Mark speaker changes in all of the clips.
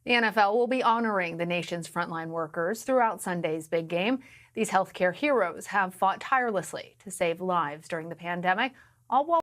Speaker 1: The NFL will be honoring the nation's frontline workers throughout Sunday's big game. These healthcare heroes have fought tirelessly to save lives during the pandemic, all while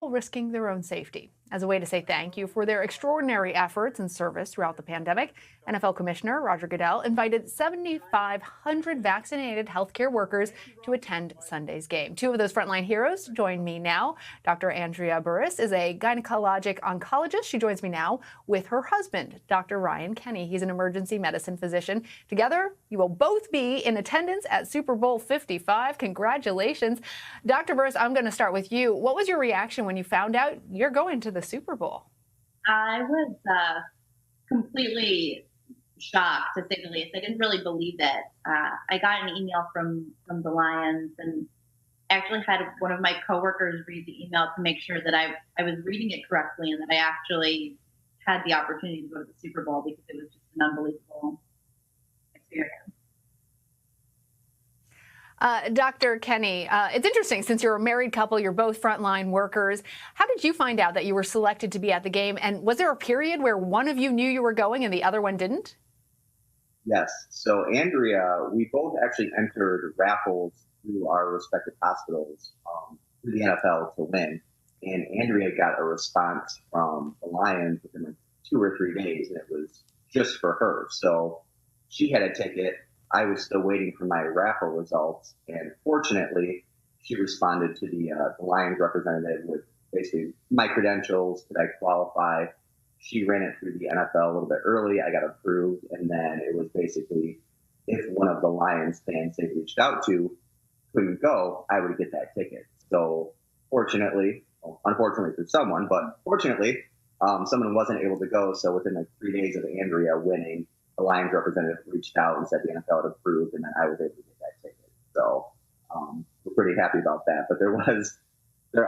Speaker 1: risking their own safety. As a way to say thank you for their extraordinary efforts and service throughout the pandemic, NFL Commissioner Roger Goodell invited 7,500 vaccinated healthcare workers to attend Sunday's game. Two of those frontline heroes join me now. Dr. Andrea Buras is a gynecologic oncologist. She joins me now with her husband, Dr. Kenney. He's an emergency medicine physician. Together, you will both be in attendance at Super Bowl 55. Congratulations. Dr. Buras, I'm going to start with you. What was your reaction when you found out you're going to the Super Bowl?
Speaker 2: I was completely shocked, to say the least. I didn't really believe it. I got an email from the Lions and actually had one of my coworkers read the email to make sure that I was reading it correctly and that I actually had the opportunity to go to the Super Bowl, because it was just an unbelievable experience.
Speaker 1: Dr. Kenney, it's interesting, since you're a married couple, you're both frontline workers. How did you find out that you were selected to be at the game? And was there a period where one of you knew you were going and the other one didn't?
Speaker 3: Yes. So Andrea, we both actually entered raffles through our respective hospitals through the NFL to win. And Andrea got a response from the Lions within like 2 or 3 days, and it was just for her. So she had a ticket. I was still waiting for my raffle results, and fortunately, she responded to the Lions representative with basically my credentials. Did I qualify? She ran it through the NFL a little bit early. I got approved, and then it was basically, if one of the Lions fans they reached out to couldn't go, I would get that ticket. So fortunately, well, unfortunately for someone, but fortunately, someone wasn't able to go. So within like 3 days of Andrea winning, the Lions representative reached out and said the NFL had approved, and then I was able to get that ticket. So we're pretty happy about that. But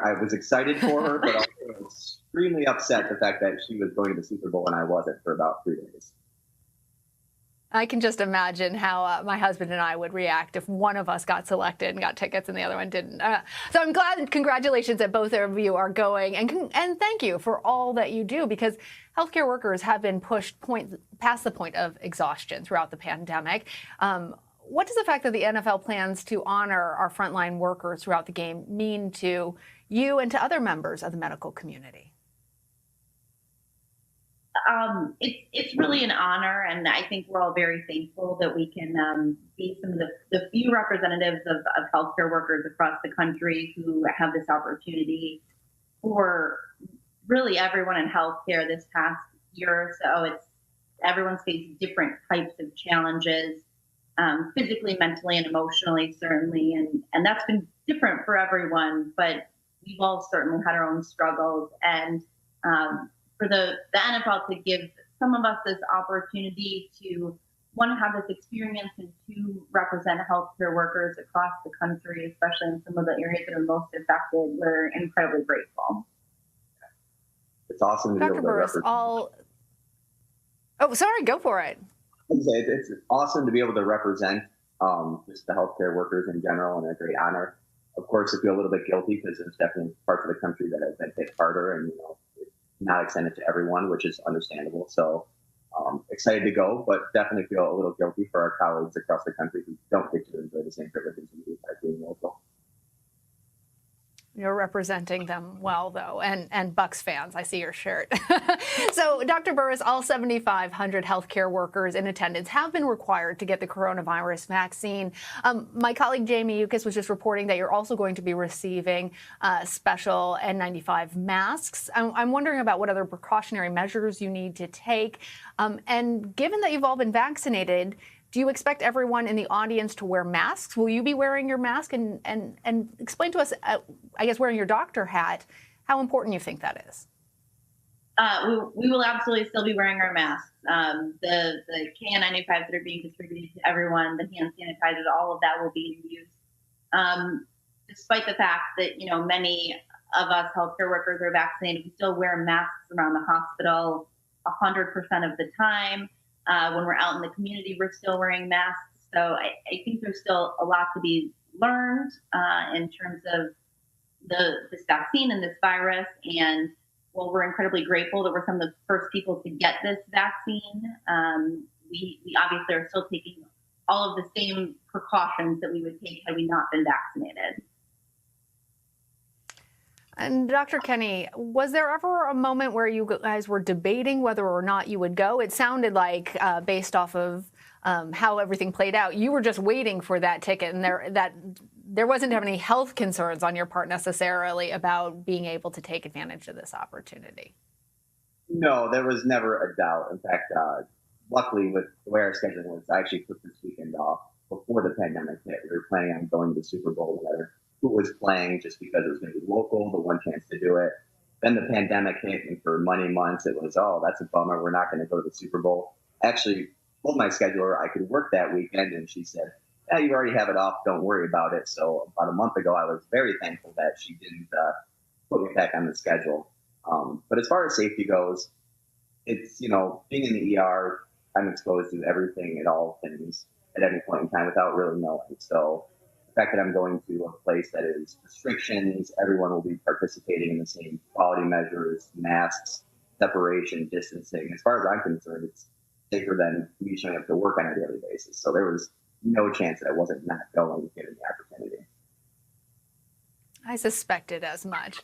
Speaker 3: I was excited for her, but also extremely upset the fact that she was going to the Super Bowl and I wasn't, for about 3 days.
Speaker 1: I can just imagine how my husband and I would react if one of us got selected and got tickets and the other one didn't. So I'm glad, congratulations that both of you are going, and thank you for all that you do, because healthcare workers have been pushed past the point of exhaustion throughout the pandemic. What does the fact that the NFL plans to honor our frontline workers throughout the game mean to you and to other members of the medical community?
Speaker 2: It's really an honor, and I think we're all very thankful that we can be some of the few representatives of healthcare workers across the country who have this opportunity. For really everyone in healthcare this past year or so, everyone's faced different types of challenges, physically, mentally, and emotionally, certainly, and that's been different for everyone, but we've all certainly had our own struggles. And for the NFL to give some of us this opportunity to, one, have this experience, and two, represent healthcare workers across the country, especially in some of the areas that are most affected, we're incredibly grateful.
Speaker 3: It's awesome to
Speaker 1: Dr.
Speaker 3: be able to
Speaker 1: Buras,
Speaker 3: represent.
Speaker 1: Oh, sorry, go for it.
Speaker 3: It's awesome to be able to represent just the healthcare workers in general, and a great honor. Of course, I feel a little bit guilty because there's definitely parts of the country that have been hit harder, and it's not extended to everyone, which is understandable. So excited to go, but definitely feel a little guilty for our colleagues across the country who don't get to enjoy the same privileges we do by being local.
Speaker 1: You're representing them well, though, and Bucks fans. I see your shirt. So, Dr. Buras, all 7,500 healthcare workers in attendance have been required to get the coronavirus vaccine. My colleague Jamie Yukis was just reporting that you're also going to be receiving special N95 masks. I'm wondering about what other precautionary measures you need to take. And given that you've all been vaccinated, do you expect everyone in the audience to wear masks? Will you be wearing your mask? And explain to us, I guess, wearing your doctor hat, how important you think that is.
Speaker 2: We will absolutely still be wearing our masks. The KN95s that are being distributed to everyone, the hand sanitizers, all of that will be in use. Despite the fact that, many of us healthcare workers are vaccinated, we still wear masks around the hospital 100% of the time. When we're out in the community, we're still wearing masks. So I think there's still a lot to be learned in terms of this vaccine and this virus. And while we're incredibly grateful that we're some of the first people to get this vaccine, we obviously are still taking all of the same precautions that we would take had we not been vaccinated.
Speaker 1: And Dr. Kenney, was there ever a moment where you guys were debating whether or not you would go? It sounded like, based off of how everything played out, you were just waiting for that ticket, and there wasn't any health concerns on your part necessarily about being able to take advantage of this opportunity.
Speaker 3: No, there was never a doubt. In fact, luckily, with the way our schedule was, I actually took this weekend off before the pandemic hit. We were planning on going to the Super Bowl together. Who was playing just because it was going to be local, the one chance to do it. Then the pandemic hit, and for many months it was, oh, that's a bummer. We're not going to go to the Super Bowl. Actually, told my scheduler I could work that weekend, and she said, yeah, you already have it off. Don't worry about it. So about a month ago, I was very thankful that she didn't put me back on the schedule. But as far as safety goes, it's, being in the ER, I'm exposed to everything at all things at any point in time without really knowing. So the fact that I'm going to a place that is restrictions, everyone will be participating in the same quality measures, masks, separation, distancing. As far as I'm concerned, it's safer than me showing up to work on a daily basis. So there was no chance that I wasn't not going given the opportunity.
Speaker 1: I suspected as much.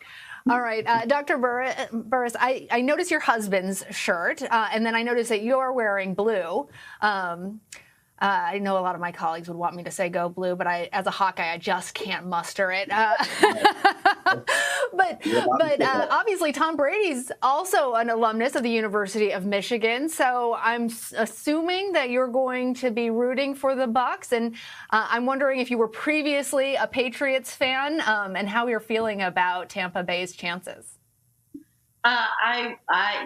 Speaker 1: All right, Dr. Buras, I noticed your husband's shirt, and then I noticed that you're wearing blue. I know a lot of my colleagues would want me to say go blue, but as a Hawkeye, I just can't muster it. But obviously, Tom Brady's also an alumnus of the University of Michigan, so I'm assuming that you're going to be rooting for the Bucks. And I'm wondering if you were previously a Patriots fan and how you're feeling about Tampa Bay's chances.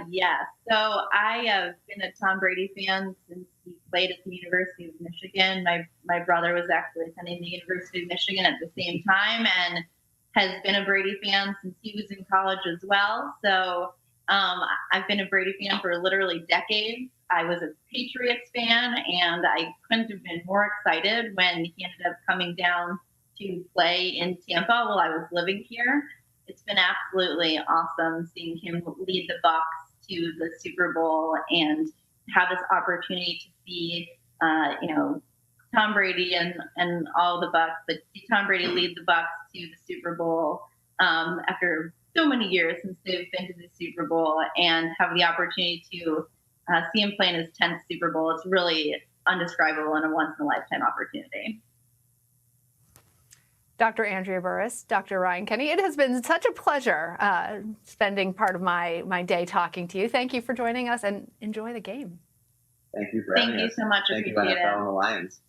Speaker 2: Yes. So I have been a Tom Brady fan since he played at the University of Michigan. My brother was actually attending the University of Michigan at the same time and has been a Brady fan since he was in college as well. So I've been a Brady fan for literally decades. I was a Patriots fan, and I couldn't have been more excited when he ended up coming down to play in Tampa while I was living here. It's been absolutely awesome seeing him lead the Bucs to the Super Bowl and have this opportunity to see, Tom Brady and all the Bucs, but see Tom Brady lead the Bucs to the Super Bowl after so many years since they've been to the Super Bowl, and have the opportunity to see him play in his 10th Super Bowl. It's really undescribable and a once-in-a-lifetime opportunity.
Speaker 1: Dr. Andrea Buras, Dr. Ryan Kenney, it has been such a pleasure spending part of my day talking to you. Thank you for joining us, and enjoy the game.
Speaker 3: Thank you for having us.
Speaker 2: Thank you so much.
Speaker 3: Thank you,
Speaker 2: Appreciate
Speaker 3: NFL
Speaker 2: it.
Speaker 3: and the Lions.